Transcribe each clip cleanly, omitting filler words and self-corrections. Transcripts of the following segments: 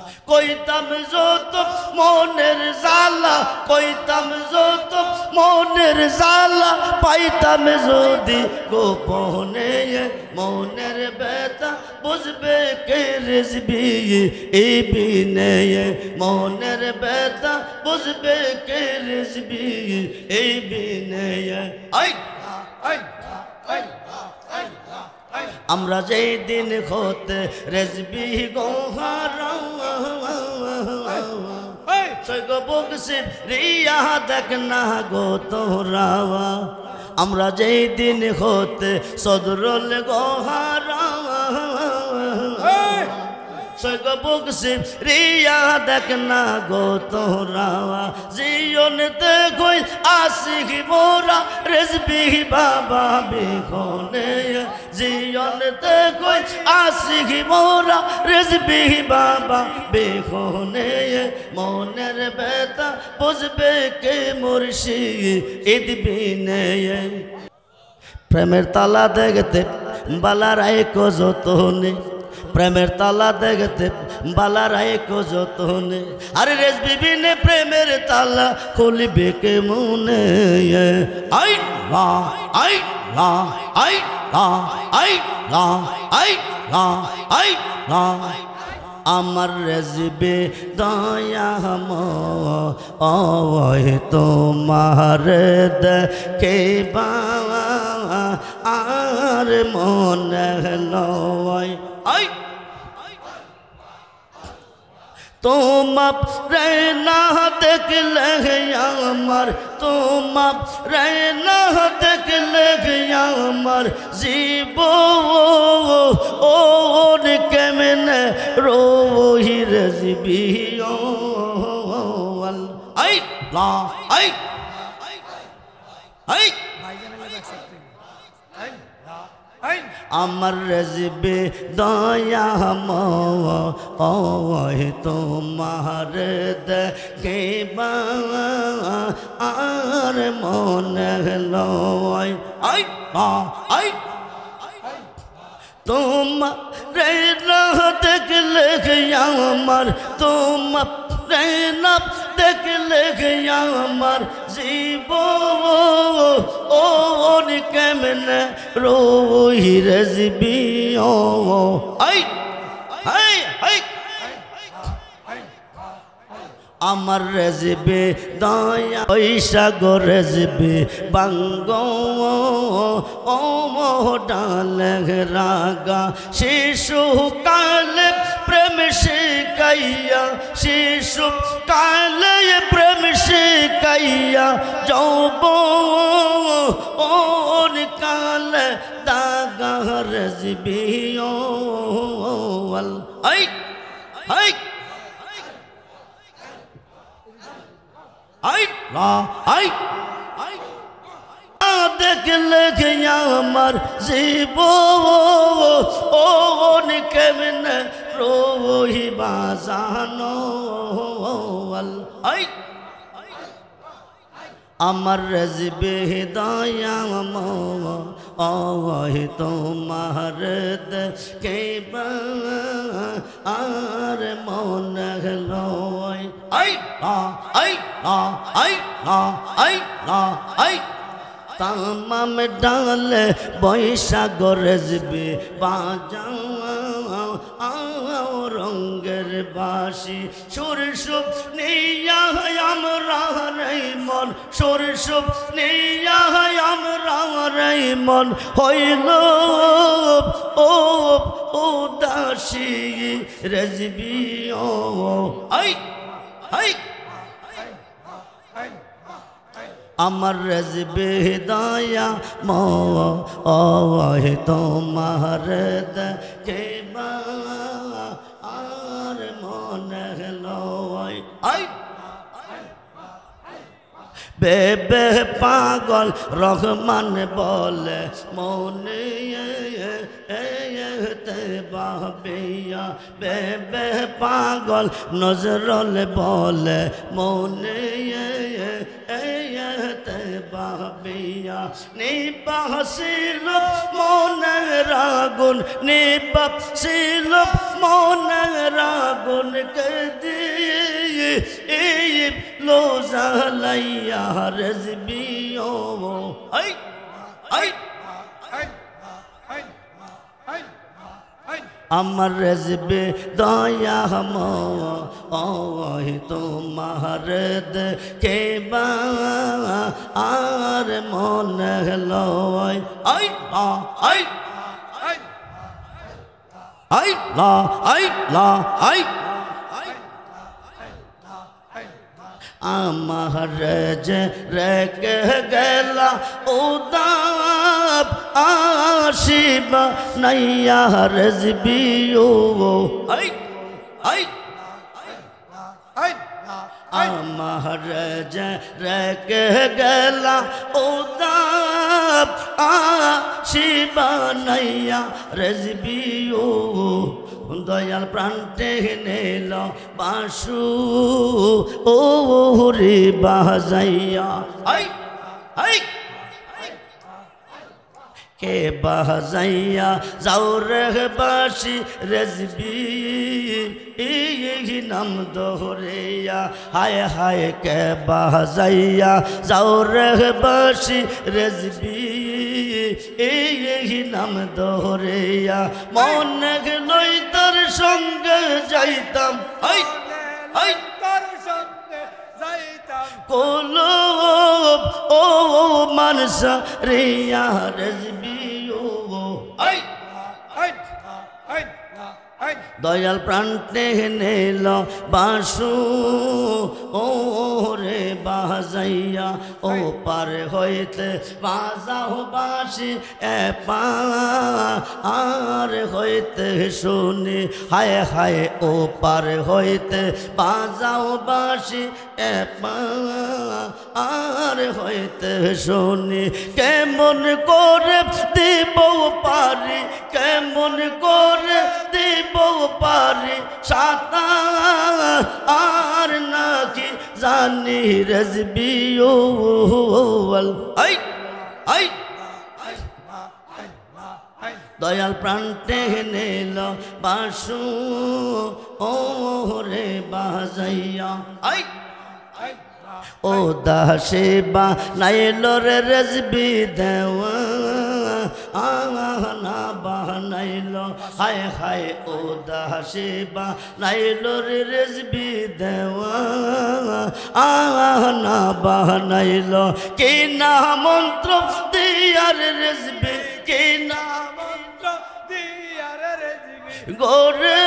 কইতাম যত মনের জ্বালা, কইতাম যত মনের জ্বালা, পাইতাম যদি গোপনে মনের ব্যথা, বুঝবে কে রেজবি এই বিনে, মনের ব্যথা বুঝবে কে রেজবি এই বিনে। আমরা যেই দিন হতে রেজবি গোহারা বকশির রিয়া দেখ না গো তোরা, আমরা যেই দিন হতে সদরুল গোহারা বকশির রিয়া দেখ না গো তোরা, জীবন দেখই আশিক মোরা রেজবি বাবা বিখনে, জীবন দেখই আশিক মোরা রেজবি বাবা বিখনে, মনের ব্যথা বুঝবে কে মুর্শিদ বিনে। প্রেমের তালা দেখতে বালারাই কো যতনে, প্রেমের তালা দেখতে বালারাই কো যতনে, আরে রেজবি বিনে প্রেমের তালা খুলবে কে মনে। আই লা আই লা আই লা আই লা আই লা আই লা, আমার রেজবে দয়া ময় তোমার দেখে আর মনে লয়। তোমার রে না দেখলে আমার, তোমার রে না দেখলে আমার জীবন কেমনে রোহি রেজবি আই লা আই আই আমার রেজবে দয়া ময় তোমার দেখে আর মনে লয়। আই আই তোমার রে না দেখলে আমার, তোমার রে না দেখলে আমার জীবন কেমনে রোহি রেজবি আই আই আই আমার রেজবে দয়া ঐশা গো রেজবে বাঙ্গ ও ডালে রাগা শিশু কালে প্রেম শিখাইয়া, শিশু কালে প্রেম শিখাইয়া যৌবন কালে দাগা রেজবি আই আই আই লা আই দেখলে আমার জীবন কেমনে রোহি বাজানো আই আমার রেজবে দয়া ময় তোমার দেখে আর মনে লয়। আই আই আই আই আই তামাম ডালে বৈশাখ রেজবে বাজাও রঙ্গের বাসি, সুরসুপ নিয়া আমরা রে মন, সুরসুপ নিয়া আমরা রে মন হইল ও দাসী রেজবি আই আই আমার রেজবে দয়া ময় তোমার দেখে আর মনে লয়। আই বেবে পাগল রহমান বলে মনে বাবিয়া, বেবে পাগল নজরুল বলে মনে বাবিয়া, নিবাসিল মনের আগুন, নিবাসিল মনের আগুনকে দিয়ে লো জ্বালাইয়া রেজবিও আই আই আমার রেজবে দয়া ওই তোমার কে বা আর মনে লয় আই আই আই লা আই লা আই আমার যে রেখে গেলা উদাব আসিব নাইয়া রেজবিও আই আই আমার যে রেখে গেলা উদাব আসিব নাইয়া রেজবিও দয়াল প্রান্তে নিল বাসু ও রে বাজাইয়া আই আই কে বাজাইয়া যাও রে বাসি রেজবি নাম দোহরিয়া হায় হায় কে বাজাইয়া যাও রে বাসি রেজবি নাম দোহরিয়া মনে লই তোর সঙ্গে যাইতাম আই আই তোর সঙ্গে যাইতাম কোলো ও মানস রিয়া রেজবি আই আই আই দয়াল প্রান্তে নিল বাসু ও রে বাজাইয়া ও পার হইতে বাজাও বাসি এ পা আর হইতে শুনি হায় হায় ও পার হইতে বাজাও বাসি এ পা আর হইতে শুনি কেমন করে দিব পারি কেমন করে দিব পারি সাতা আর নাকি জানি রেজবিও আই আই দয়াল প্রান্তে নিল বাসু ও রে বাজাইয়া আই ও দাসে বা নাইল রে রেজবি দেওয়া না বানাইল হায় হায় ও দাসে বা নাইল রে রেজবি দেওয়া না বানাইল কে না মন্ত্র দিয়ার রেজবি কে না মন্ত্র দিয়ার রেজবি গোরে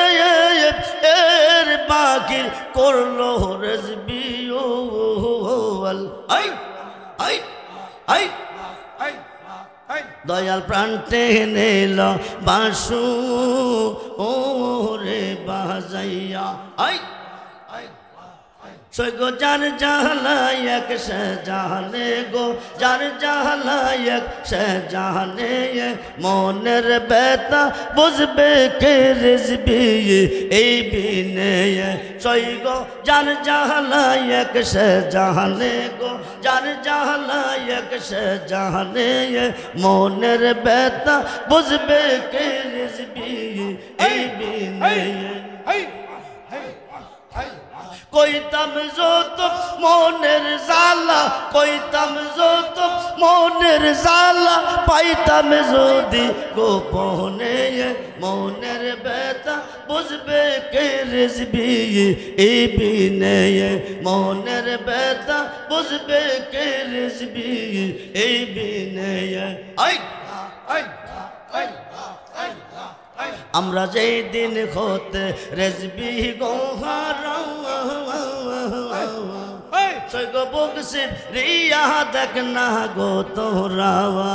এর বাকি করলো রেজবি আই আই আই দয়াল প্রান্তে নিল বাসু ও রে বাজাইয়া আই গো যার জাহালায়ক সে জানে গো যার জাহালায়ক সে জানে মনের বেতা বুঝবে কে রেজবি এই বিনে গো যার জাহালায়ক সে জানে গো যার জাহালায়ক সে জানে মনের বেতা বুঝবে কে রেজবি এই বিনে কইতাম যত মনের জালা কইতাম যত মনের জালা পাইতাম যদি গোপনে মনের বেতা বুঝবে কে রেজবি এই বিনে মনের বেতা বুঝবে কে রেজবি এই বিনে আই আই আই আমরা যেই দিন হতে রেজবি গোহারা গো বকসি রিয়া দেখ না গো তোরাওয়া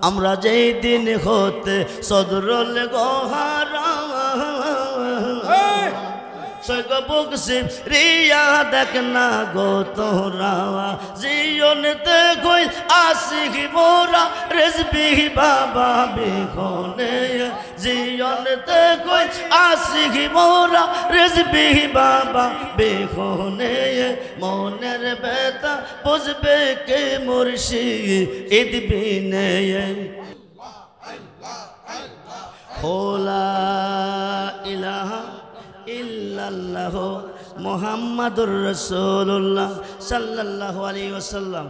আমরা যেই দিন হতে সদরুল গোহারা গো বকসি রিয়া দেখ না গো তোরাওয়া জীবনতে কই আসি মোরা রেজবি বাবা বিখনে জীবনতে কই আসি মোরা রেজবি বাবা বিখনে মনের বেতা বুঝবে কে মুর্শিদ বিনে খোলা ইলাহা ইল্লাল্লাহু মুহাম্মাদুর রাসূলুল্লাহ সাল্লাল্লাহু আলাইহি ওয়াসাল্লাম।